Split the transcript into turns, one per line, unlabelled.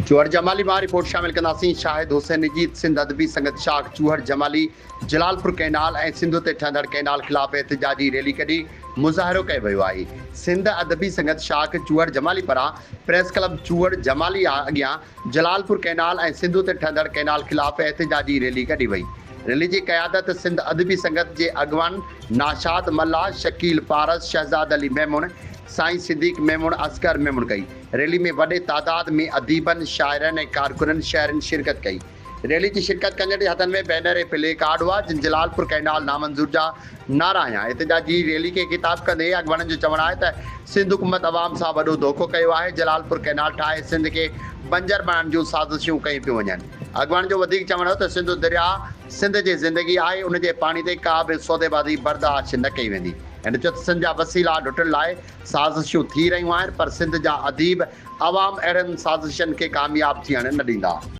चूहड़ जमाली मां रिपोर्ट शामिल कंदासीं। शाहिद हुसैन निजीत सिंध अदबी संगत शाख चूहड़ जमाली जलालपुर कैनाल ऐं सिंध ते ठहंदड़ कैनाल ख़िलाफ़ एहतिजाजी रैली कढी मुज़ाहिरो कयो वियो आहे। सिंध अदबी संगत शाख चूहड़ जमाली पारां प्रेस क्लब चूहड़ जमाली अॻियां जलालपुर कैनाल ऐं सिंध ते ठहंदड़ कैनाल ख़िलाफ़ एहतिजाजी रैली कढी वई। रैली की क़यादत सिंध अदबी संगत के अगवान नाशाद मल्ला, शकील पारस, शहजाद अली मेमून, साईं सिद्दीक मेमून, असगर मेमून कई। रैली में वडे तादाद में अदीबन, शायरन, कारकुनन, शहरन शिरकत कई। रैली की शिरकत कंदड़ हथन में बैनर ए प्ले कार्ड हुआ जिन जलालपुर कैनाल नामंजूर जा नारा आया। एहतिजाजी रैली के खिताब कंदे अगवान जो चवण है त सिंध हुकूमत अवाम सां वॾो धोखो कयो आहे। जलालपुर कैनाल ठाहे सिंध के बंजर बनाइण जूं साज़िशूं कई पियूं वञनि। अगवान जो वधीक चवण हो त सिंध दरिया सिंध जी ज़िंदगी आहे, उन जे पाणी ते का बि सौदेबाज़ी बर्दाश्त न कई वेंदी। हिन चयो त सिंध जा वसीला ढुटण लाइ साज़िशूं थी रहियूं आहिनि, पर सिंध जा अदीब अवाम अहिड़नि साज़िशनि खे कामयाब थियण न ॾींदा।